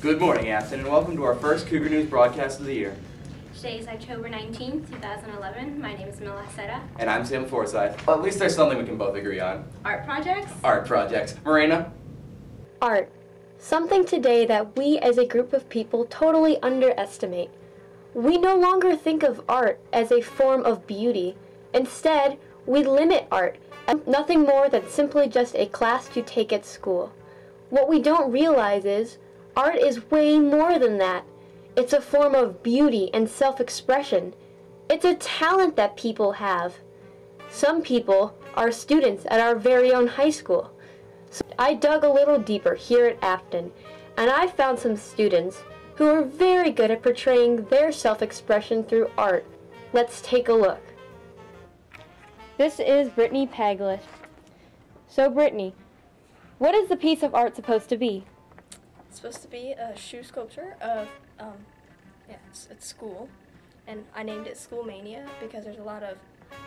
Good morning, Affton, and welcome to our first Cougar News broadcast of the year. Today is October 19th, 2011. My name is Mila Seta. And I'm Sam Forsyth. Well, at least there's something we can both agree on. Art projects? Art projects. Marina? Art. Something today that we as a group of people totally underestimate. We no longer think of art as a form of beauty. Instead, we limit art as nothing more than simply just a class you take at school. What we don't realize is, art is way more than that. It's a form of beauty and self-expression. It's a talent that people have. Some people are students at our very own high school. So I dug a little deeper here at Affton, and I found some students who are very good at portraying their self-expression through art. Let's take a look. This is Brittany Paglis. So Brittany, what is the piece of art supposed to be? It's supposed to be a shoe sculpture of, it's school, and I named it School Mania because there's a lot of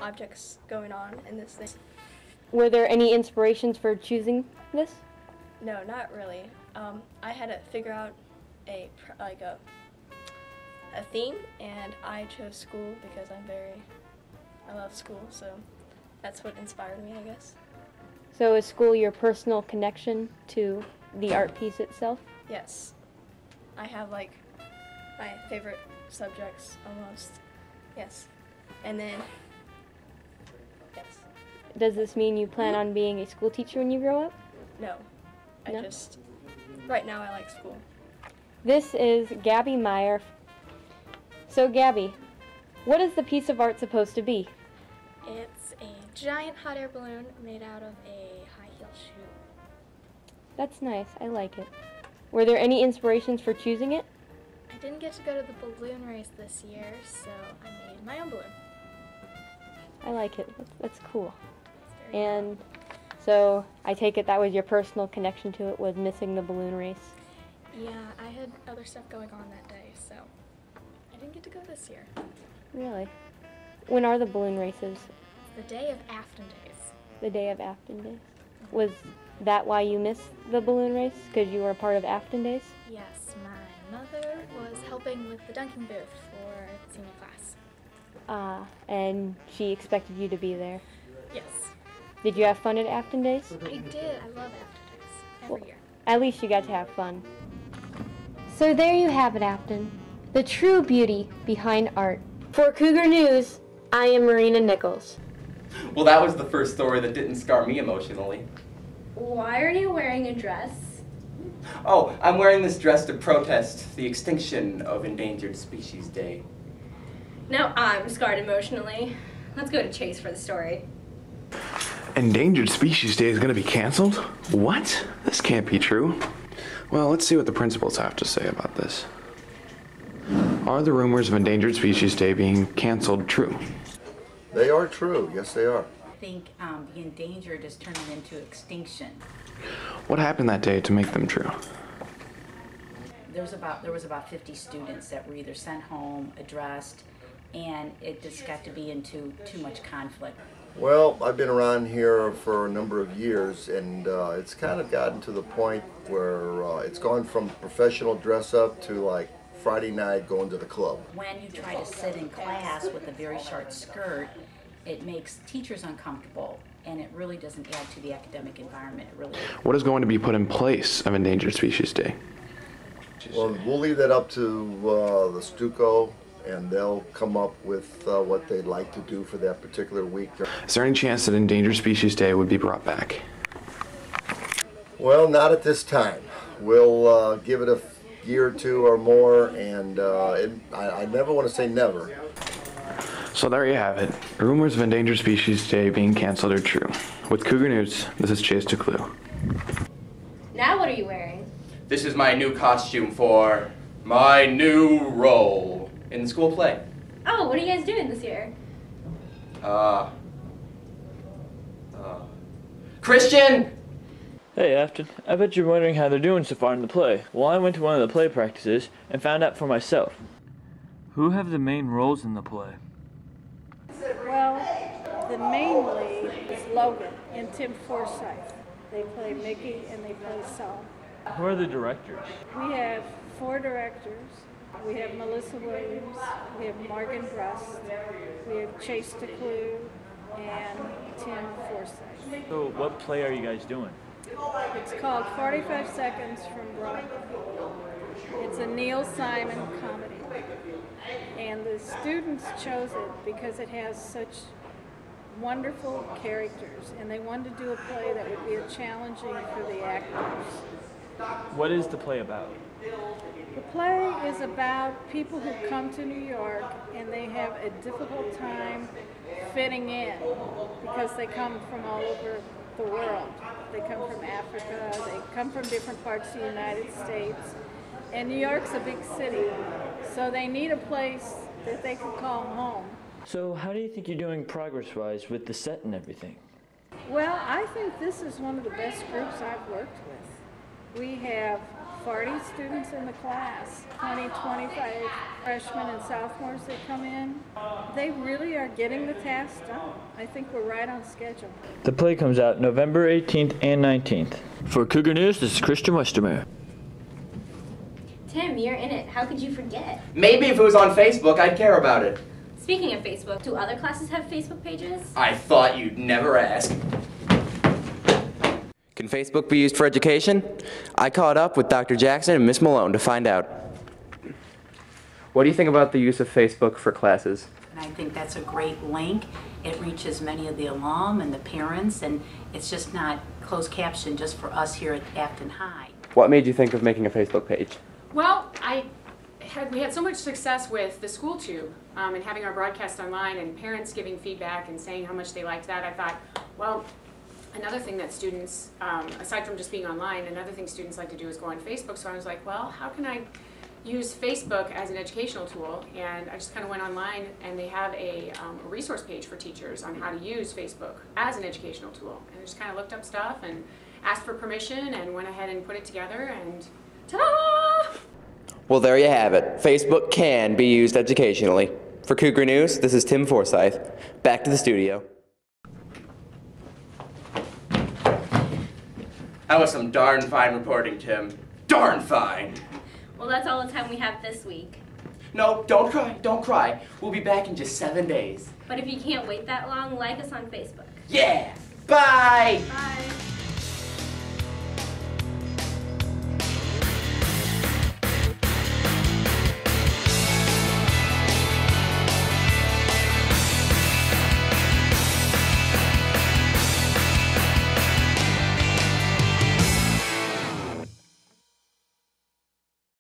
objects going on in this thing. Were there any inspirations for choosing this? No, not really. I had to figure out a theme, and I chose school because I love school, so that's what inspired me, I guess. So is school your personal connection to the art piece itself? Yes. I have my favorite subjects almost. Yes. And then, yes. Does this mean you plan on being a school teacher when you grow up? No. No? Right now I like school. This is Gabby Meyer. So Gabby, what is the piece of art supposed to be? It's a giant hot air balloon made out of a high heel shoe. That's nice, I like it. Were there any inspirations for choosing it? I didn't get to go to the balloon race this year, so I made my own balloon. I like it, that's cool. It's very And so I take it that was your personal connection to it, was missing the balloon race. Yeah, I had other stuff going on that day, so I didn't get to go this year. Really? When are the balloon races? The day of Affton Days. The day of Affton Days. Was that why you missed the balloon race? Because you were a part of Affton Days? Yes, my mother was helping with the dunking booth for the senior class. And she expected you to be there. Yes. Did you have fun at Affton Days? I did. I love Affton Days. Every year. At least you got to have fun. So there you have it, Affton. The true beauty behind art. For Cougar News, I am Marina Nichols. Well, that was the first story that didn't scar me emotionally. Why are you wearing a dress? Oh, I'm wearing this dress to protest the extinction of Endangered Species Day. Now I'm scarred emotionally. Let's go to Chase for the story. Endangered Species Day is going to be canceled? What? This can't be true. Well, let's see what the principals have to say about this. Are the rumors of Endangered Species Day being canceled true? They are true. Yes, they are. I think the endangered is turning into extinction. What happened that day to make them true? There was about 50 students that were either sent home, addressed, and it just got to be into too much conflict. Well, I've been around here for a number of years, and it's kind of gotten to the point where it's gone from professional dress-up to like Friday night going to the club. When you try to sit in class with a very short skirt, it makes teachers uncomfortable, and it really doesn't add to the academic environment. It really. What is going to be put in place of Endangered Species Day? Well, we'll leave that up to the Stuco, and they'll come up with what they'd like to do for that particular week. Is there any chance that Endangered Species Day would be brought back? Well, not at this time. We'll give it a year or two or more, and I never want to say never. So there you have it. Rumors of Endangered Species Day being canceled are true. With Cougar News, this is Chase DeClue. Now what are you wearing? This is my new costume for my new role in the school play. Oh, what are you guys doing this year? Christian! Hey Affton, I bet you're wondering how they're doing so far in the play. Well, I went to one of the play practices and found out for myself. Who have the main roles in the play? Well, the main lead is Logan and Tim Forsyth. They play Mickey and they play Saul. Who are the directors? We have 4 directors. We have Melissa Williams, we have Morgan Brust, we have Chase DeClue, and Tim Forsyth. So what play are you guys doing? It's called 45 Seconds from Broadway. It's a Neil Simon comedy. And the students chose it because it has such wonderful characters, and they wanted to do a play that would be challenging for the actors. What is the play about? The play is about people who come to New York and they have a difficult time fitting in because they come from all over the world. They come from Africa, they come from different parts of the United States, and New York's a big city, so they need a place that they can call home. So how do you think you're doing progress-wise with the set and everything? Well, I think this is one of the best groups I've worked with. We have 40 students in the class, 20, 25 freshmen and sophomores that come in. They really are getting the task done. I think we're right on schedule. The play comes out November 18th and 19th. For Cougar News, this is Christian Westermeyer. Tim, you're in it. How could you forget? Maybe if it was on Facebook, I'd care about it. Speaking of Facebook, do other classes have Facebook pages? I thought you'd never ask. Can Facebook be used for education? I caught up with Dr. Jackson and Miss Malone to find out. What do you think about the use of Facebook for classes? And I think that's a great link. It reaches many of the alum and the parents, and it's just not closed caption just for us here at Affton High. What made you think of making a Facebook page? Well, we had so much success with the school tube and having our broadcast online and parents giving feedback and saying how much they liked that. I thought, well, another thing that students, aside from just being online, another thing students like to do is go on Facebook. So I was like, well, how can I use Facebook as an educational tool? And I just kind of went online, and they have a resource page for teachers on how to use Facebook as an educational tool. And I just kind of looked up stuff and asked for permission and went ahead and put it together, and ta-da! Well, there you have it. Facebook can be used educationally. For Cougar News, this is Tim Forsyth. Back to the studio. That was some darn fine reporting, Tim. Darn fine! Well, that's all the time we have this week. No, don't cry, don't cry. We'll be back in just 7 days. But if you can't wait that long, like us on Facebook. Yeah! Bye! Bye!